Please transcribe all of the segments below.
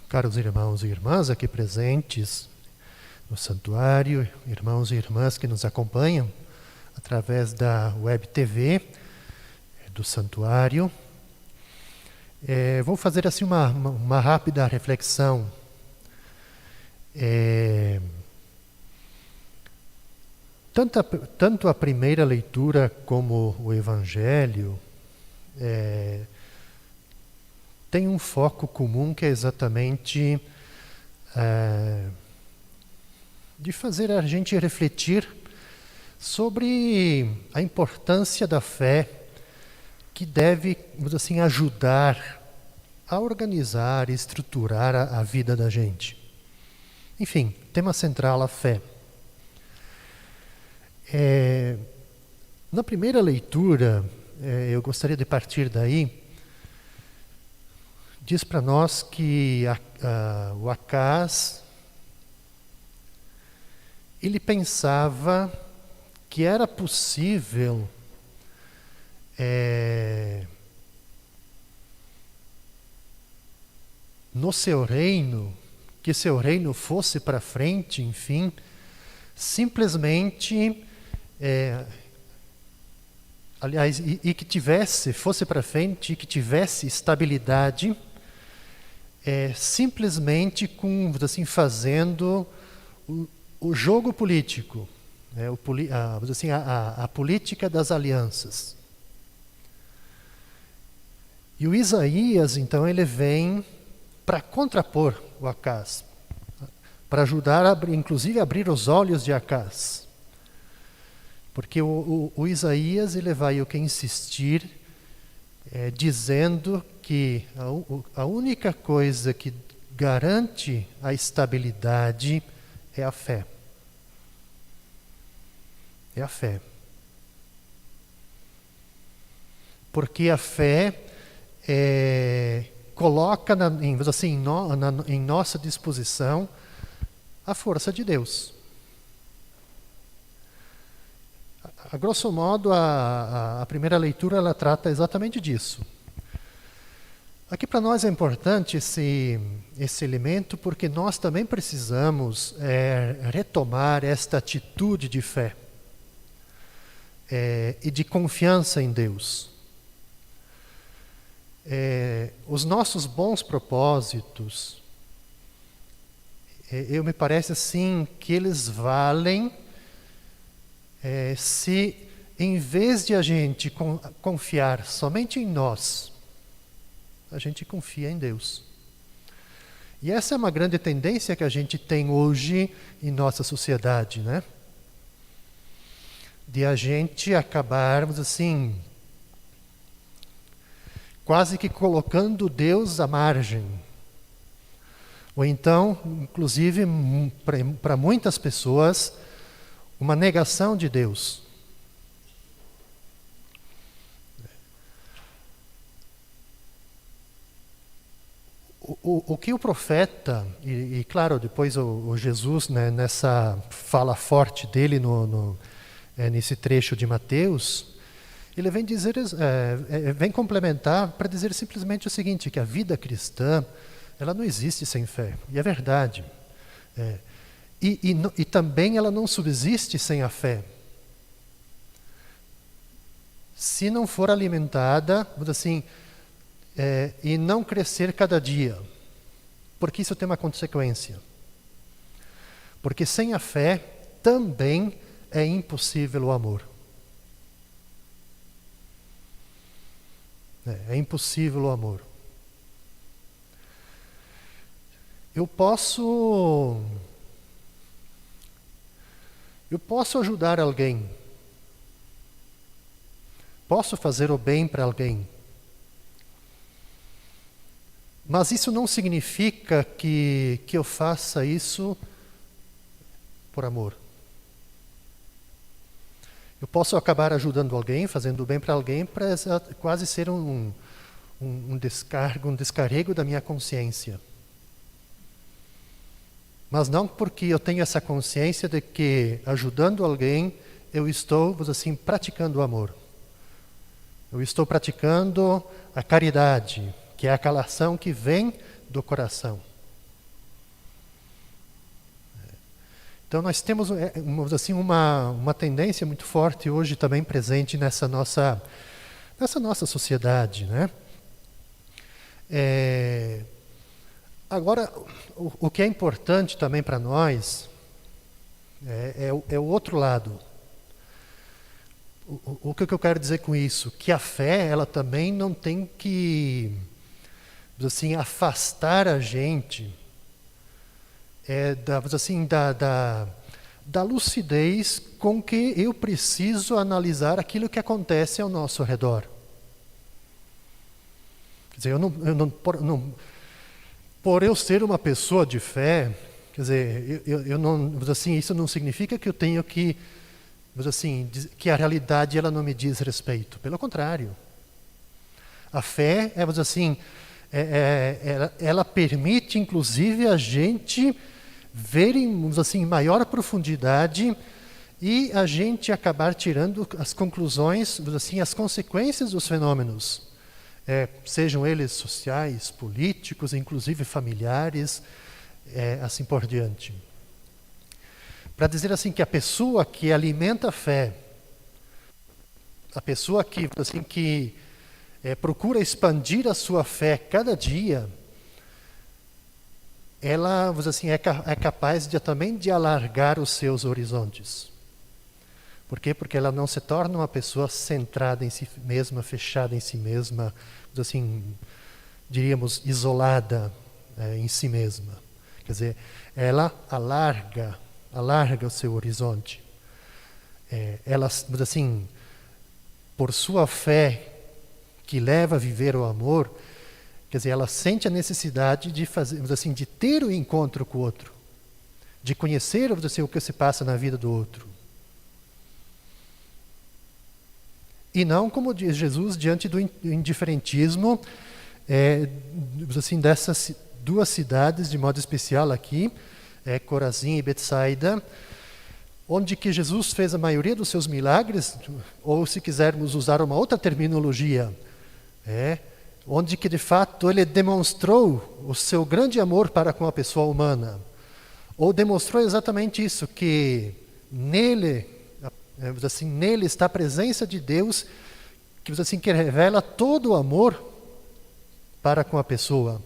Caros irmãos e irmãs aqui presentes no santuário, irmãos e irmãs que nos acompanham através da Web TV do santuário, vou fazer assim uma rápida reflexão. Tanto a primeira leitura como o Evangelho tem um foco comum que é exatamente de fazer a gente refletir sobre a importância da fé que deve, vamos dizer assim, ajudar a organizar e estruturar a vida da gente. Enfim, tema central, a fé. Na primeira leitura, eu gostaria de partir daí. Diz para nós que o Acaz, ele pensava que era possível no seu reino, que seu reino fosse para frente, enfim, simplesmente, aliás, e que fosse para frente e que tivesse estabilidade, simplesmente com, assim, fazendo o jogo político, assim, a política das alianças. E o Isaías, então, ele vem para contrapor o Acaz, para ajudar, inclusive, a abrir os olhos de Acaz. Porque o Isaías, ele vai insistir, dizendo que a única coisa que garante a estabilidade é a fé. É a fé. Porque a fé coloca em nossa disposição a força de Deus. A grosso modo, a primeira leitura ela trata exatamente disso. Aqui para nós é importante esse elemento porque nós também precisamos retomar esta atitude de fé e de confiança em Deus. Os nossos bons propósitos, me parece assim que eles valem se em vez de a gente confiar somente em nós, a gente confia em Deus. E essa é uma grande tendência que a gente tem hoje em nossa sociedade, né? De a gente acabarmos assim, quase que colocando Deus à margem. Ou então, inclusive, para muitas pessoas, uma negação de Deus. O que o profeta, e claro, depois o Jesus, né, nessa fala forte dele nesse trecho de Mateus, ele vem dizer, vem complementar para dizer simplesmente o seguinte, que a vida cristã, ela não existe sem fé, e é verdade. E também ela não subsiste sem a fé. Se não for alimentada, assim, e não crescer cada dia. Porque isso tem uma consequência. Porque sem a fé também é impossível o amor. É impossível o amor. Eu posso ajudar alguém. Posso fazer o bem para alguém. Mas isso não significa que eu faça isso por amor. Eu posso acabar ajudando alguém, fazendo o bem para alguém, para quase ser um descarrego da minha consciência. Mas não porque eu tenho essa consciência de que, ajudando alguém, eu estou, assim, praticando o amor. Eu estou praticando a caridade, que é aquela ação que vem do coração. Então nós temos assim, uma tendência muito forte hoje também presente nessa nossa sociedade, né? Agora, o que é importante também para nós é o outro lado. O que eu quero dizer com isso? Que a fé, ela também não tem que, assim, afastar a gente da lucidez com que eu preciso analisar aquilo que acontece ao nosso redor. Quer dizer, por eu ser uma pessoa de fé, quer dizer, isso não significa que eu tenho que, que a realidade ela não me diz respeito. Pelo contrário. A fé, ela permite, inclusive, a gente ver em maior profundidade e a gente acabar tirando as conclusões, as consequências dos fenômenos. Sejam eles sociais, políticos, inclusive familiares, assim por diante. Para dizer assim que a pessoa que alimenta a fé, a pessoa que procura expandir a sua fé cada dia, ela é capaz também de alargar os seus horizontes. Por quê? Porque ela não se torna uma pessoa centrada em si mesma, fechada em si mesma, diríamos, isolada em si mesma. Quer dizer, ela alarga o seu horizonte. Ela, por sua fé, que leva a viver o amor, quer dizer, ela sente a necessidade de fazer, de ter o encontro com o outro, de conhecer, o que se passa na vida do outro. E não, como diz Jesus, diante do indiferentismo dessas duas cidades, de modo especial aqui, Corazim e Betsaida, onde que Jesus fez a maioria dos seus milagres, ou se quisermos usar uma outra terminologia, onde que de fato ele demonstrou o seu grande amor para com a pessoa humana, ou demonstrou exatamente isso, que nele está a presença de Deus, que revela todo o amor para com a pessoa.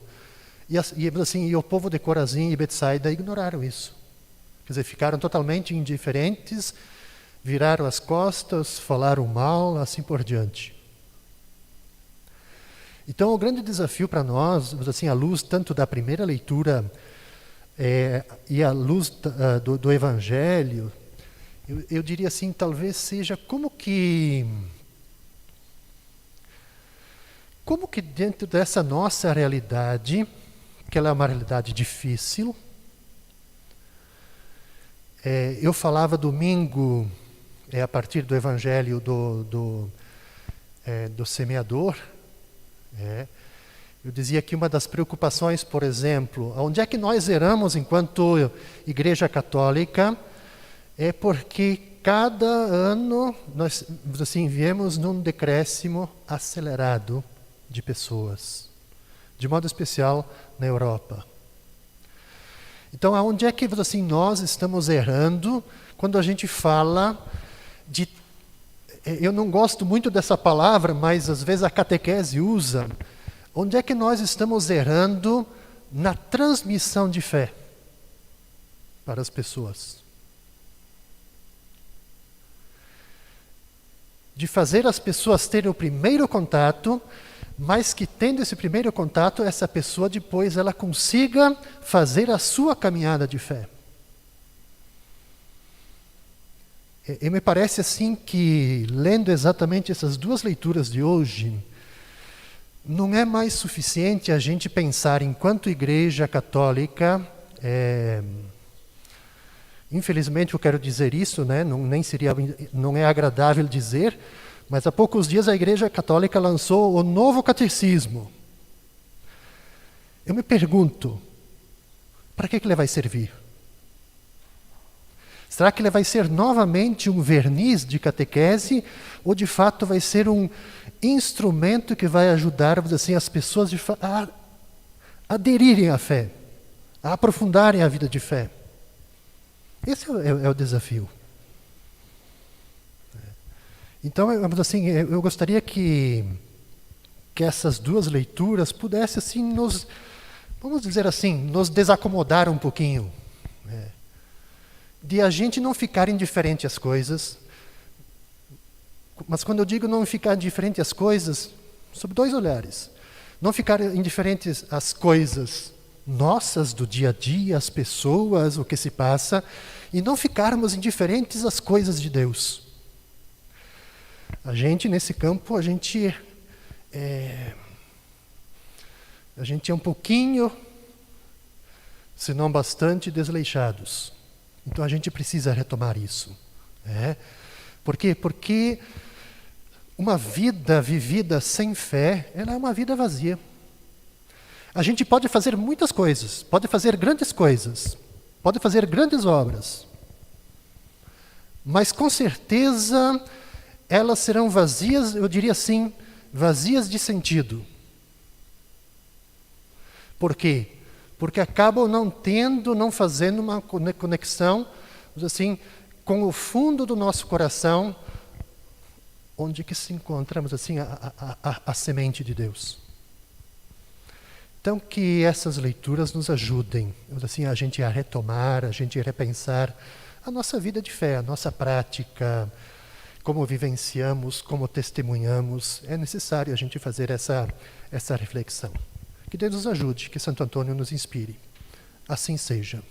E o povo de Corazim e Betsaida ignoraram isso. Quer dizer, ficaram totalmente indiferentes, viraram as costas, falaram mal, assim por diante. Então, o grande desafio para nós, à luz tanto da primeira leitura e à luz do Evangelho, eu diria assim, talvez seja como que dentro dessa nossa realidade, que ela é uma realidade difícil, eu falava domingo, a partir do Evangelho do semeador, eu dizia que uma das preocupações, por exemplo, onde é que nós erramos enquanto Igreja Católica, é porque cada ano nós viemos num decréscimo acelerado de pessoas, de modo especial na Europa. Então, aonde é que nós estamos errando quando a gente fala de... Eu não gosto muito dessa palavra, mas às vezes a catequese usa. Onde é que nós estamos errando na transmissão de fé para as pessoas? De fazer as pessoas terem o primeiro contato, mas que tendo esse primeiro contato, essa pessoa depois ela consiga fazer a sua caminhada de fé. E me parece assim que, lendo exatamente essas duas leituras de hoje, não é mais suficiente a gente pensar enquanto Igreja Católica, infelizmente eu quero dizer isso, né? Não é agradável dizer, mas há poucos dias a Igreja Católica lançou o novo catecismo. Eu me pergunto, para que ele vai servir? Será que ele vai ser novamente um verniz de catequese ou de fato vai ser um instrumento que vai ajudar as pessoas a aderirem à fé, a aprofundarem a vida de fé? Esse é o desafio. Então, assim, eu gostaria que essas duas leituras pudessem, assim, vamos dizer assim, nos desacomodar um pouquinho. De a gente não ficar indiferente às coisas. Mas quando eu digo não ficar indiferente às coisas, sob dois olhares. Não ficar indiferentes às coisas nossas, do dia a dia, às pessoas, o que se passa, e não ficarmos indiferentes às coisas de Deus. A gente, nesse campo, a gente é um pouquinho, se não bastante, desleixados. Então a gente precisa retomar isso. Por quê? Porque uma vida vivida sem fé, ela é uma vida vazia. A gente pode fazer muitas coisas, pode fazer grandes coisas, pode fazer grandes obras, mas com certeza elas serão vazias, eu diria assim, vazias de sentido. Por quê? Porque acabam não fazendo uma conexão, assim, com o fundo do nosso coração, onde que se encontramos assim a semente de Deus. Então que essas leituras nos ajudem, assim, a gente a retomar, a gente a repensar a nossa vida de fé, a nossa prática, como vivenciamos, como testemunhamos. É necessário a gente fazer essa reflexão. Que Deus nos ajude, que Santo Antônio nos inspire. Assim seja.